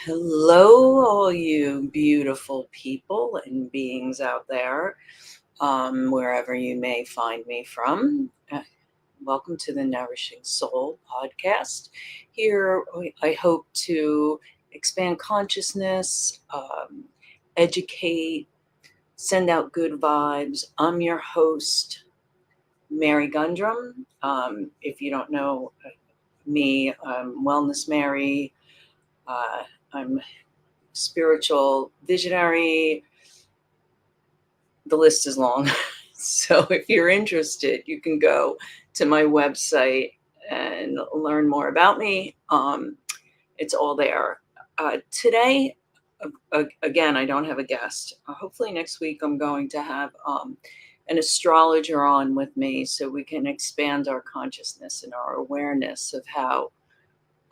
Hello, all you beautiful people and beings out there, wherever you may find me from. Welcome to the Nourishing Soul podcast. Here, I hope to expand consciousness, educate, send out good vibes. I'm your host, Mary Gundrum. If you don't know me, I'm Wellness Mary. Uh, I'm spiritual visionary. The list is long. So if you're interested, you can go to my website and learn more about me. It's all there. Today, again, I don't have a guest. Hopefully next week I'm going to have an astrologer on with me so we can expand our consciousness and our awareness of how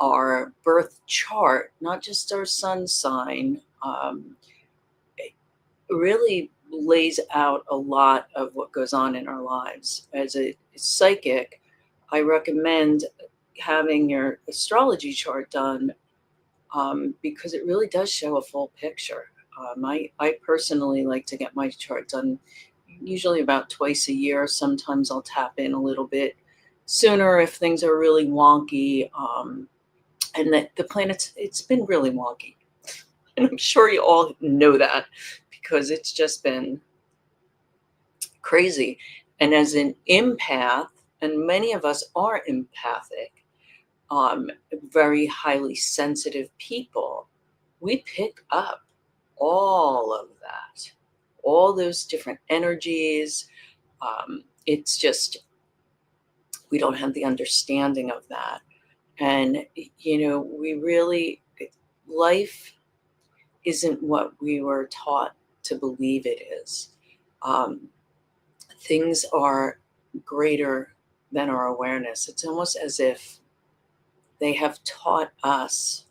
our birth chart, not just our sun sign, really lays out a lot of what goes on in our lives. As a psychic, I recommend having your astrology chart done because it really does show a full picture. I personally like to get my chart done usually about twice a year. Sometimes I'll tap in a little bit sooner if things are really wonky. And that the planets, it's been really wonky. And I'm sure you all know that because it's just been crazy. And as an empath, and many of us are empathic, very highly sensitive people, we pick up all of that, all those different energies. It's just, we don't have the understanding of that. And, we really, life isn't what we were taught to believe it is. Things are greater than our awareness. It's almost as if they have taught us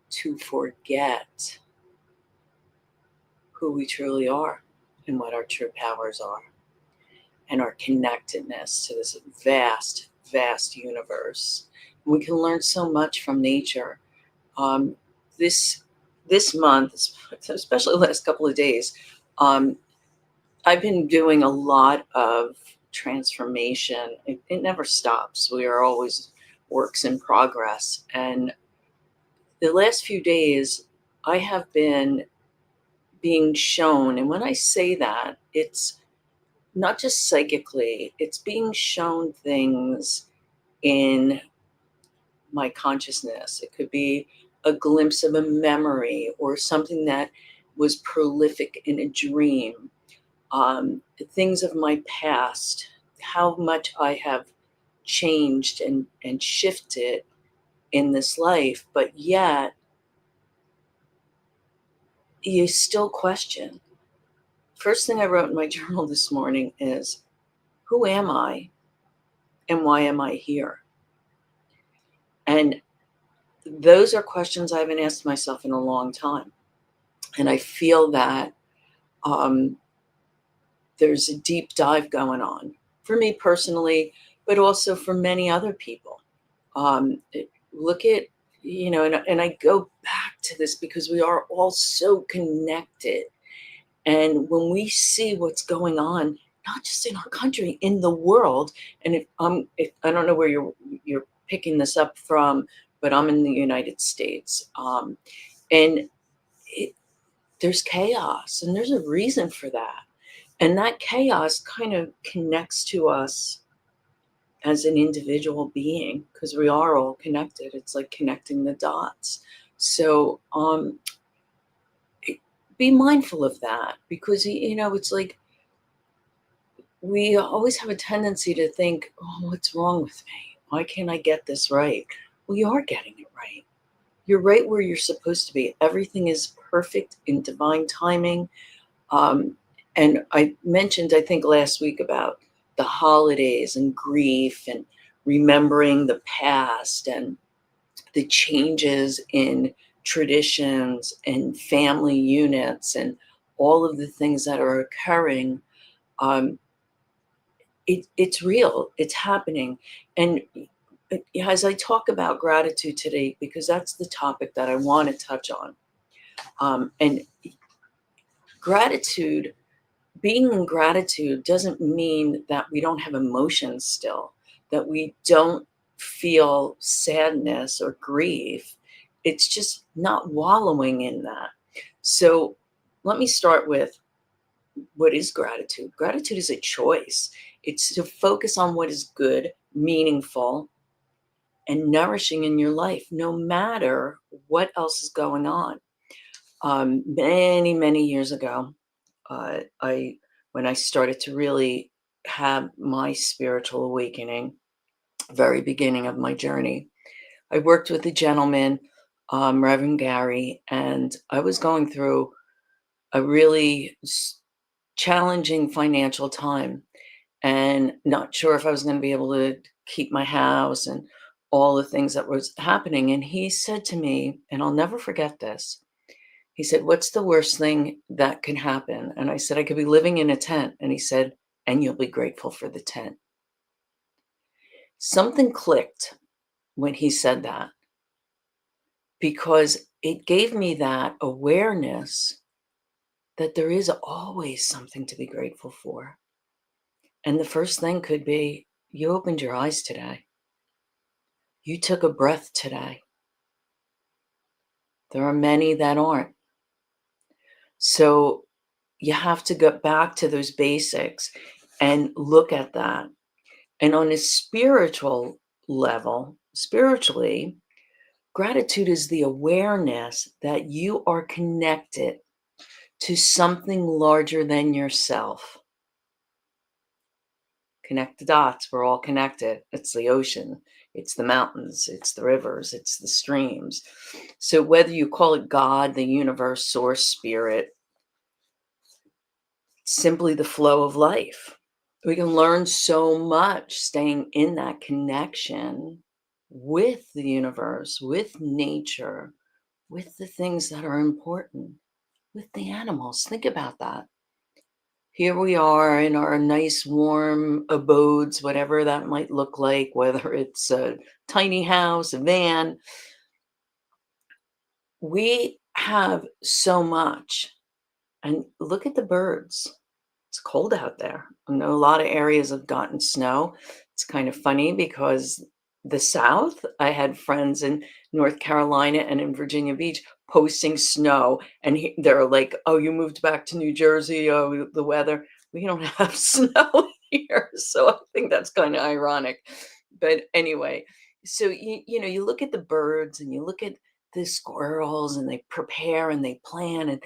to forget who we truly are and what our true powers are and our connectedness to this vast, vast universe. We can learn so much from nature. Um, this this month, especially the last couple of days, I've been doing a lot of transformation. It never stops. We are always works in progress. And the last few days, I have been being shown, and when I say that, it's not just psychically, it's being shown things in my consciousness. It could be a glimpse of a memory or something that was prolific in a dream. Things of my past, how much I have changed and shifted in this life, but yet you still question. First thing I wrote in my journal this morning is, who am I and why am I here? And those are questions I haven't asked myself in a long time. And I feel that there's a deep dive going on for me personally, but also for many other people. Look at, and I go back to this because we are all so connected. And when we see what's going on, not just in our country, in the world, and if I don't know where you're picking this up from, but I'm in the United States, and there's chaos, and there's a reason for that. And that chaos kind of connects to us as an individual being because we are all connected. It's like connecting the dots. So be mindful of that because, it's like we always have a tendency to think, oh, what's wrong with me? Why can't I get this right? Well, you are getting it right. You're right where you're supposed to be. Everything is perfect in divine timing. And I mentioned, I think last week about the holidays and grief and remembering the past and the changes in traditions and family units and all of the things that are occurring. Um, it's real. It's happening. And as I talk about gratitude today, because that's the topic that I want to touch on. And gratitude, being in gratitude doesn't mean that we don't have emotions still, that we don't feel sadness or grief. It's just not wallowing in that. So let me start with, what is gratitude? Gratitude is a choice. It's to focus on what is good, meaningful, and nourishing in your life, no matter what else is going on. Many, many years ago, I when I started to really have my spiritual awakening, very beginning of my journey, I worked with a gentleman, Reverend Gary, and I was going through a really challenging financial time and not sure if I was going to be able to keep my house and all the things that was happening. And he said to me, and I'll never forget this. He said, "What's the worst thing that can happen?" And I said, "I could be living in a tent." And he said, "And you'll be grateful for the tent." Something clicked when he said that, because it gave me that awareness that there is always something to be grateful for. And the first thing could be, you opened your eyes today. You took a breath today. There are many that aren't. So you have to go back to those basics and look at that. And on a spiritual level, spiritually, gratitude is the awareness that you are connected to something larger than yourself. Connect the dots. We're all connected. It's the ocean, it's the mountains, it's the rivers, it's the streams. So whether you call it God, the universe, source, spirit, simply the flow of life. We can learn so much staying in that connection with the universe, with nature, with the things that are important, with the animals. Think about that. Here we are in our nice, warm abodes, whatever that might look like, whether it's a tiny house, a van. We have so much. And look at the birds. It's cold out there. I know a lot of areas have gotten snow. It's kind of funny because the South, I had friends in North Carolina and in Virginia Beach posting snow, and they're like, "Oh, you moved back to New Jersey? Oh, the weather." We don't have snow here, so I think that's kind of ironic. But anyway, so you know, you look at the birds and you look at the squirrels, and they prepare and they plan. And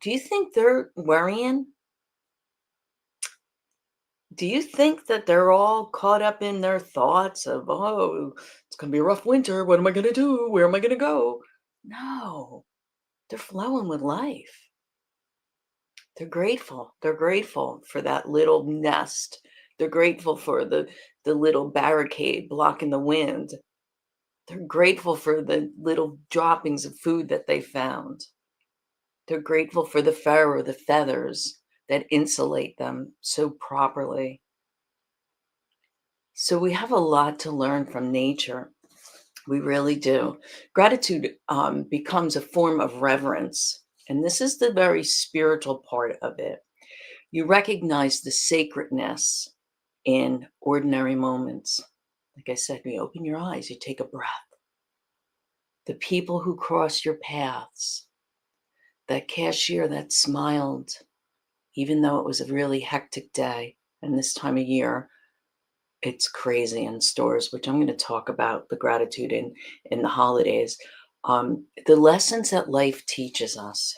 do you think they're worrying? Do you think that they're all caught up in their thoughts of, "Oh, it's gonna be a rough winter. What am I gonna do? Where am I gonna go?" No, they're flowing with life. They're grateful. They're grateful for that little nest. They're grateful for the little barricade blocking the wind. They're grateful for the little droppings of food that they found. They're grateful for the fur or the feathers that insulate them so properly. So we have a lot to learn from nature. We really do. Gratitude becomes a form of reverence. And this is the very spiritual part of it. You recognize the sacredness in ordinary moments. Like I said, you open your eyes, you take a breath. The people who cross your paths, that cashier that smiled, even though it was a really hectic day and this time of year, it's crazy in stores, which I'm going to talk about the gratitude in the holidays. The lessons that life teaches us,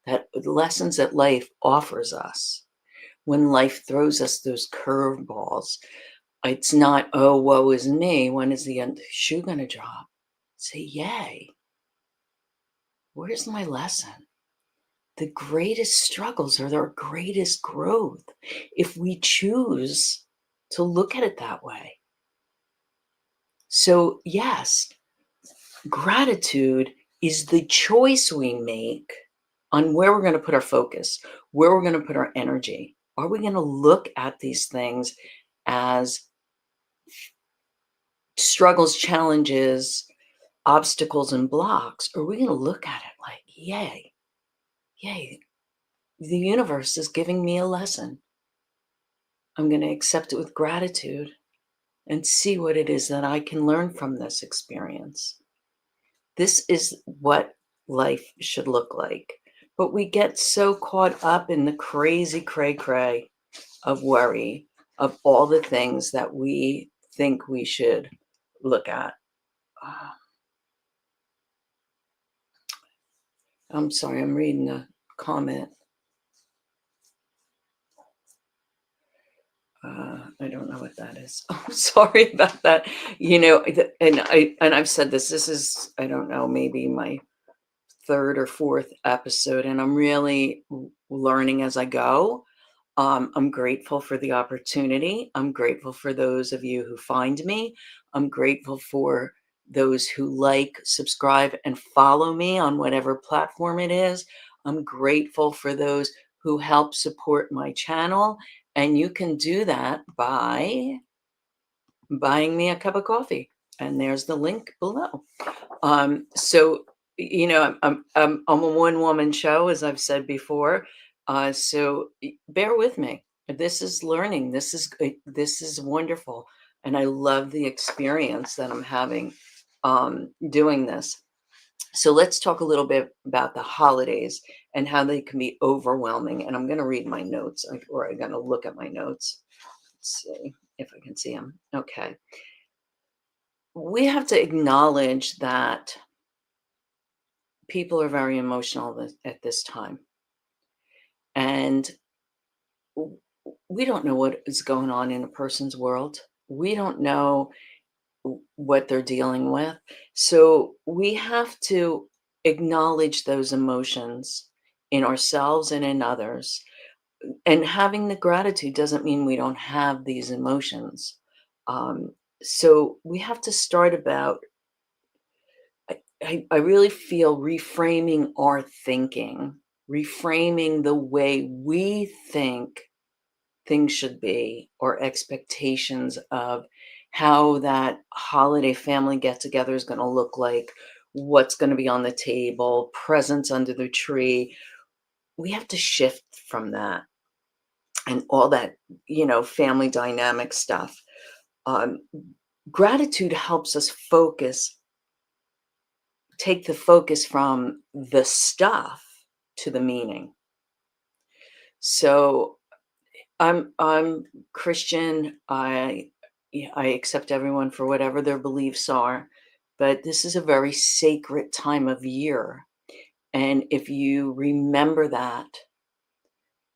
that the lessons that life offers us, when life throws us those curveballs, it's not, "Oh, woe is me. When is the shoe going to drop?" Say, "Yay, where's my lesson?" The greatest struggles are our greatest growth if we choose to look at it that way. So, yes, gratitude is the choice we make on where we're going to put our focus, where we're going to put our energy. Are we going to look at these things as struggles, challenges, obstacles, and blocks? Or are we going to look at it like, yay, yay, the universe is giving me a lesson. I'm going to accept it with gratitude and see what it is that I can learn from this experience. This is what life should look like. But we get so caught up in the crazy cray cray of worry, of all the things that we think we should look at. Uh, I'm sorry, I'm reading a comment. I don't know what that is. I'm sorry about that. And I've said this. This is, I don't know, maybe my third or fourth episode, and I'm really learning as I go. I'm grateful for the opportunity. I'm grateful for those of you who find me. I'm grateful for those who like, subscribe, and follow me on whatever platform it is. I'm grateful for those who help support my channel. And you can do that by buying me a cup of coffee. And there's the link below. So I'm a one woman show, as I've said before. So bear with me. This is learning. This is wonderful, and I love the experience that I'm having doing this. So let's talk a little bit about the holidays and how they can be overwhelming. And I'm going to read my notes, or I'm going to look at my notes. Let's see if I can see them. Okay. We have to acknowledge that people are very emotional at this time. And we don't know what is going on in a person's world. We don't know what they're dealing with. So we have to acknowledge those emotions in ourselves and in others. And having the gratitude doesn't mean we don't have these emotions. Um, so we have to start about I really feel reframing our thinking, reframing the way we think things should be, or expectations of how that holiday family get together is going to look like, what's going to be on the table, presents under the tree. We have to shift from that and all that, family dynamic stuff. Um, Gratitude helps us take the focus from the stuff to the meaning. So I'm Christian. I accept everyone for whatever their beliefs are, but this is a very sacred time of year. And if you remember that,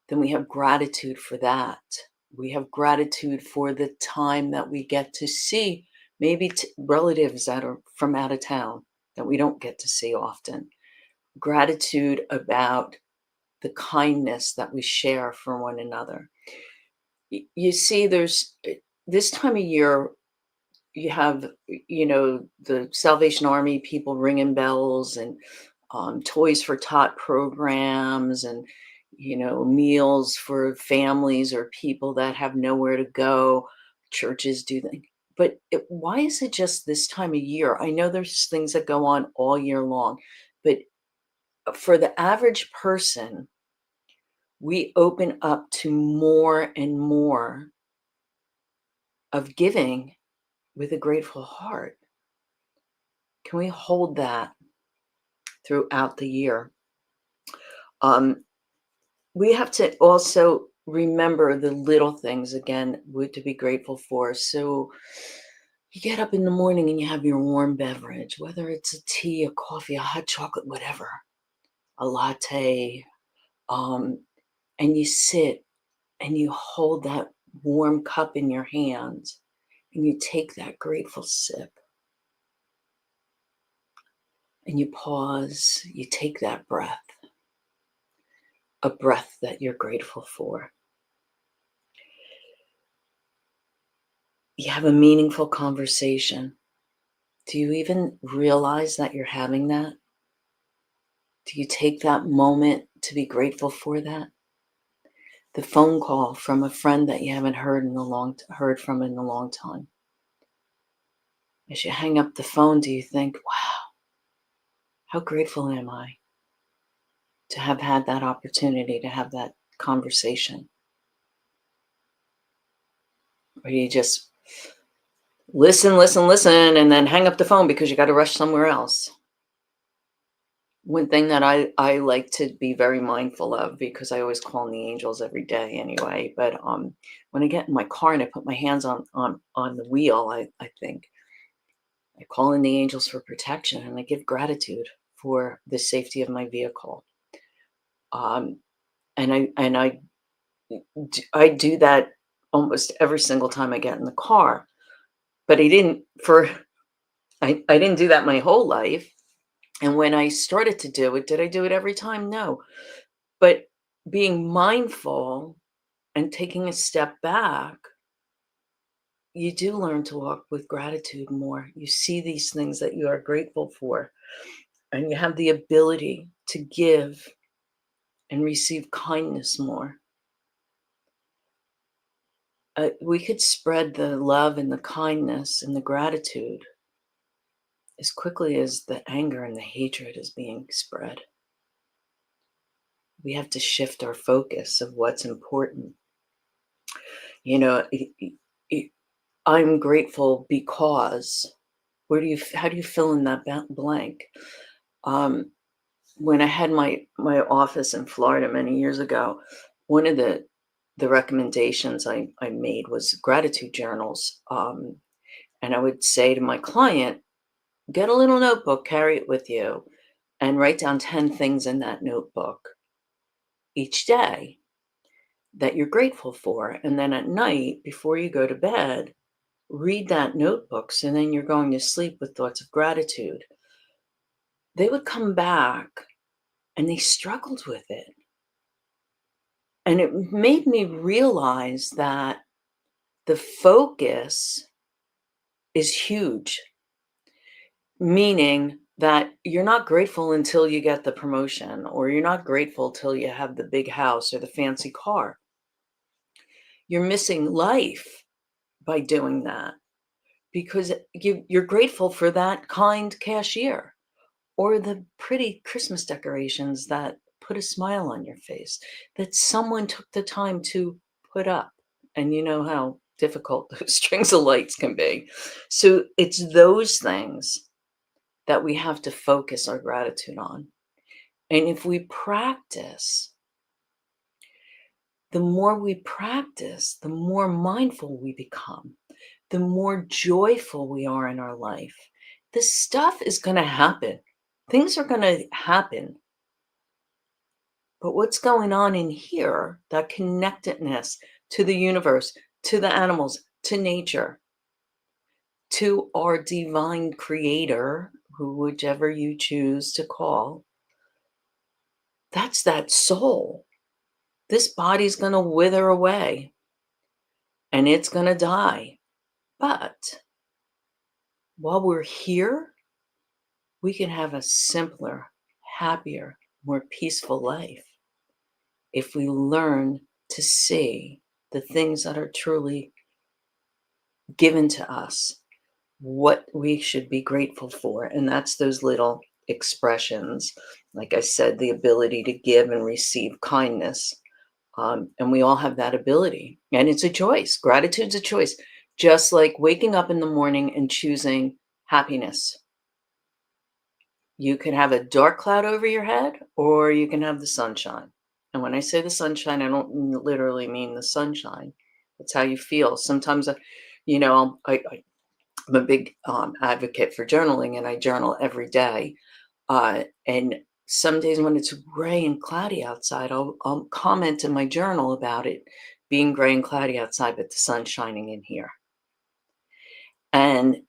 then we have gratitude for that. We have gratitude for the time that we get to see maybe relatives that are from out of town that we don't get to see often. Gratitude about the kindness that we share for one another. You see, there's this time of year, you have, the Salvation Army people ringing bells, and Toys for Tot programs, and, meals for families or people that have nowhere to go. Churches do that. But why is it just this time of year? I know there's things that go on all year long, but for the average person, we open up to more and more of giving with a grateful heart. Can we hold that throughout the year? Um, we have to also remember the little things again to be grateful for. So you get up in the morning and you have your warm beverage, whether it's a tea, a coffee, a hot chocolate, whatever, a latte, and you sit and you hold that warm cup in your hands and you take that grateful sip and you pause, you take that breath, a breath that you're grateful for. You have a meaningful conversation. Do you even realize that you're having that? Do you take that moment to be grateful for that? The phone call from a friend that you haven't heard from in a long time. As you hang up the phone, do you think, wow, how grateful am I to have had that opportunity to have that conversation? Or you just listen, listen, listen, and then hang up the phone because you got to rush somewhere else? One thing that I like to be very mindful of, because I always call on the angels every day anyway, but when I get in my car and I put my hands on the wheel, I think I call in the angels for protection and I give gratitude for the safety of my vehicle. Um, and I do that almost every single time I get in the car. But I didn't do that my whole life. And when I started to do it, did I do it every time? No. But being mindful and taking a step back, you do learn to walk with gratitude more. You see these things that you are grateful for, and you have the ability to give and receive kindness more. We could spread the love and the kindness and the gratitude as quickly as the anger and the hatred is being spread. We have to shift our focus of what's important. You know, I- I'm grateful because how do you fill in that blank? Um, when I had my office in Florida many years ago, one of the recommendations I made was gratitude journals. And I would say to my client, get a little notebook, carry it with you, and write down 10 things in that notebook each day that you're grateful for. And then at night, before you go to bed, read that notebook. So then you're going to sleep with thoughts of gratitude. They would come back and they struggled with it. And it made me realize that the focus is huge, meaning that you're not grateful until you get the promotion, or you're not grateful till you have the big house or the fancy car. You're missing life by doing that, because you're grateful for that kind cashier or the pretty Christmas decorations that put a smile on your face, that someone took the time to put up. And you know how difficult those strings of lights can be. So it's those things that we have to focus our gratitude on. And if we practice, the more we practice, the more mindful we become, the more joyful we are in our life. This stuff is going to happen. Things are going to happen. But what's going on in here, that connectedness to the universe, to the animals, to nature, to our divine creator, who whichever you choose to call, that's that soul. This body's going to wither away and it's going to die. But while we're here, we can have a simpler, happier, more peaceful life if we learn to see the things that are truly given to us, what we should be grateful for. And that's those little expressions. Like I said, the ability to give and receive kindness. And we all have that ability. And it's a choice. Gratitude's a choice. Just like waking up in the morning and choosing happiness. You can have a dark cloud over your head, or you can have the sunshine. And when I say the sunshine, I don't literally mean the sunshine. It's how you feel. Sometimes, you know, I'm a big advocate for journaling, and I journal every day. And some days when it's gray and cloudy outside, I'll comment in my journal about it being gray and cloudy outside, but the sun's shining in here. And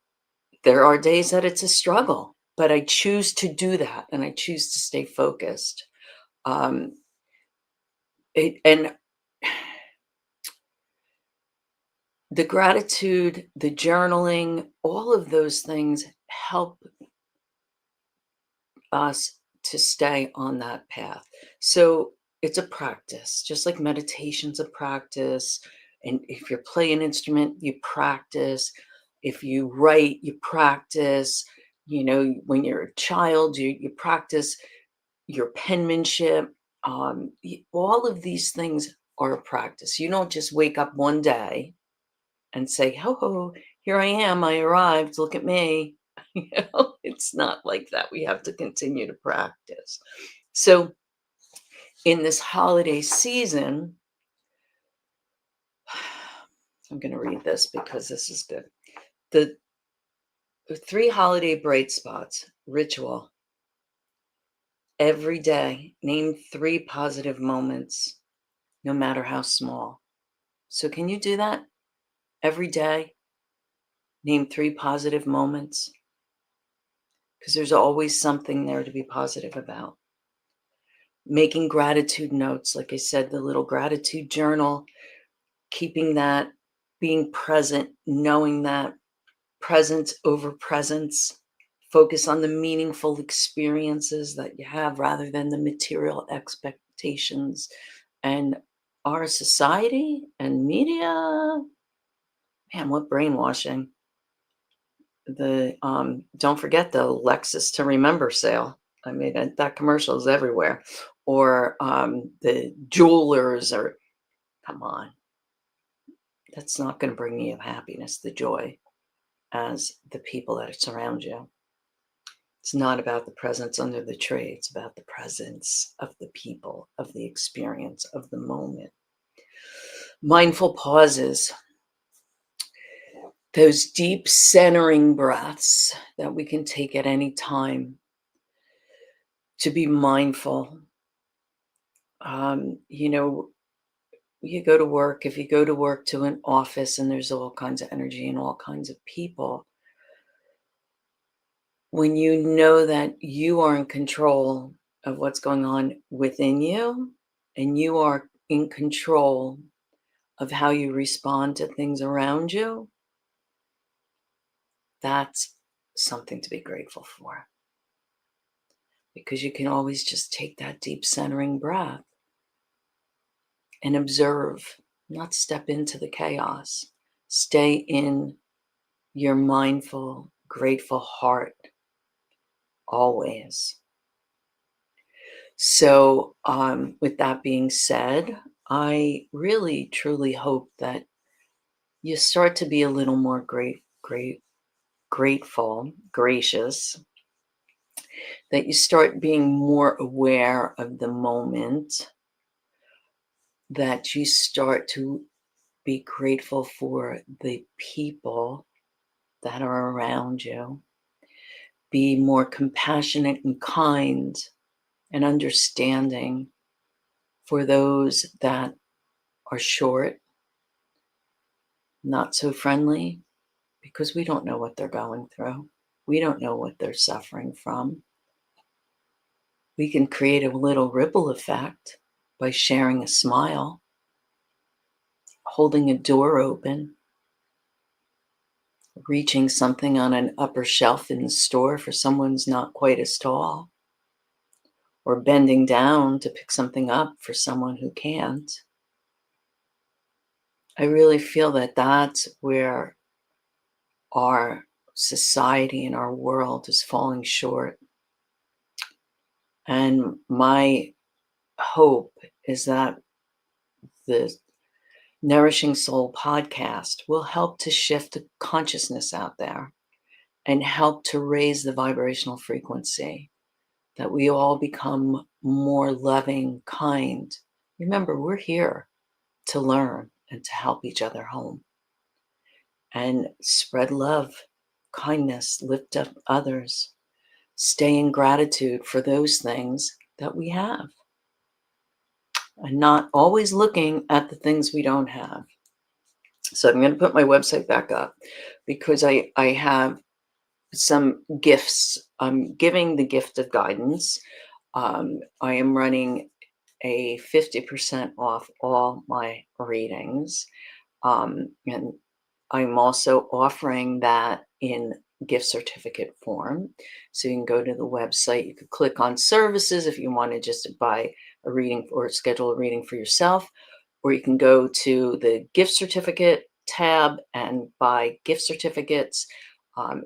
there are days that it's a struggle, but I choose to do that, and I choose to stay focused. Um, and the gratitude, the journaling, all of those things help us to stay on that path. So it's a practice, just like meditation's a practice. And if you're playing an instrument, you practice. If you write, you practice. When you're a child, you practice your penmanship. All of these things are a practice. You don't just wake up one day and say, "Ho ho, here I am. I arrived. Look at me." It's not like that. We have to continue to practice. So, in this holiday season, I'm going to read this because this is good. The 3 holiday bright spots ritual. Every day, name 3 positive moments, no matter how small. So, can you do that every day? Name 3 positive moments because there's always something there to be positive about. Making gratitude notes, like I said, the little gratitude journal, keeping that, being present, knowing that presence over presence. Focus on the meaningful experiences that you have rather than the material expectations. And our society and media, man, what brainwashing. Don't forget the Lexus to Remember sale. I mean, that commercial is everywhere. Or the jewelers, or come on, that's not going to bring you happiness, the joy, as the people that surround you. It's not about the presence under the tree. It's about the presence of the people, of the experience, of the moment. Mindful pauses, those deep centering breaths that we can take at any time to be mindful. You go to work, if you go to work to an office and there's all kinds of energy and all kinds of people, when you know that you are in control of what's going on within you and you are in control of how you respond to things around you, that's something to be grateful for. Because you can always just take that deep centering breath and observe, not step into the chaos. Stay in your mindful, grateful heart always. So, with that being said, I really truly hope that you start to be a little more grateful, gracious, that you start being more aware of the moment, that you start to be grateful for the people that are around you, be more compassionate and kind and understanding for those that are short, not so friendly, because we don't know what they're going through. We don't know what they're suffering from. We can create a little ripple effect by sharing a smile, holding a door open, reaching something on an upper shelf in the store for someone's not quite as tall, or bending down to pick something up for someone who can't. I really feel that that's where our society and our world is falling short. And my hope is that the Nourishing Soul podcast will help to shift the consciousness out there and help to raise the vibrational frequency, that we all become more loving, kind. Remember, we're here to learn and to help each other home and spread love, kindness, lift up others, stay in gratitude for those things that we have, and not always looking at the things we don't have. So I'm going to put my website back up because I have some gifts. I'm giving the gift of guidance. I am running a 50% off all my readings. And I'm also offering that in gift certificate form. So you can go to the website, you could click on services if you want to just buy a reading or schedule a reading for yourself, or you can go to the gift certificate tab and buy gift certificates.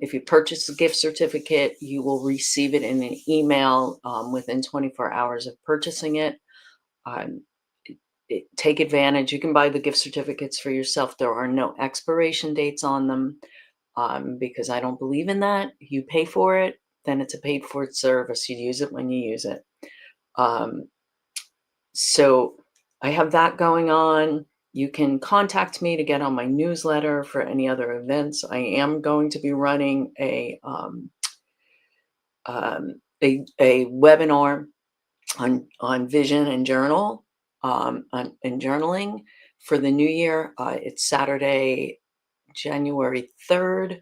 If you purchase a gift certificate, you will receive it in an email within 24 hours of purchasing it. Um, Take advantage. You can buy the gift certificates for yourself. There are no expiration dates on them because I don't believe in that. You pay for it, then it's a paid for service. You use it when you use it. Um, so I have that going on. You can contact me to get on my newsletter for any other events. I am going to be running a webinar on vision and and journaling for the new year. It's Saturday, January 3rd.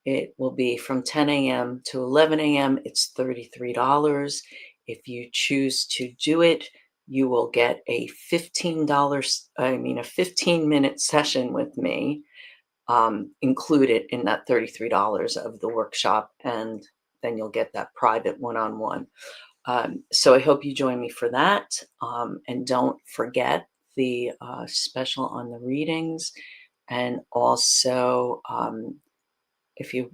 It will be from 10 a.m. to 11 a.m. It's $33. If you choose to do it, you will get a a 15-minute session with me included in that $33 of the workshop. And then you'll get that private one-on-one. So I hope you join me for that. And don't forget the special on the readings. And also, if you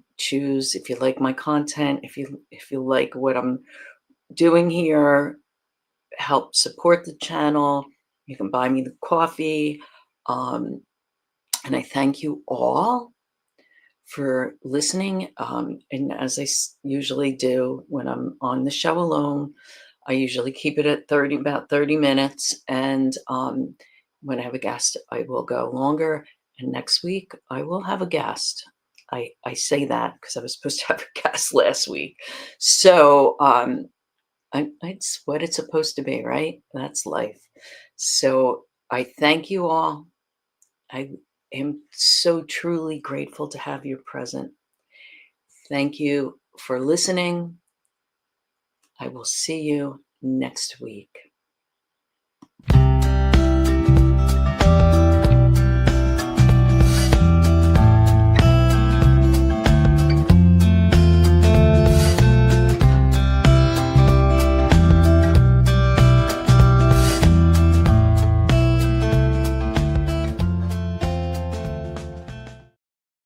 like my content, if you like what I'm doing here, help support the channel. You can buy me the coffee. Um, and I thank you all for listening. And as I usually do when I'm on the show alone, I usually keep it at about 30 minutes. And when I have a guest, I will go longer. And next week, I will have a guest. I say that because I was supposed to have a guest last week. So it's what it's supposed to be, right? That's life. So I thank you all. I am so truly grateful to have you present. Thank you for listening. I will see you next week.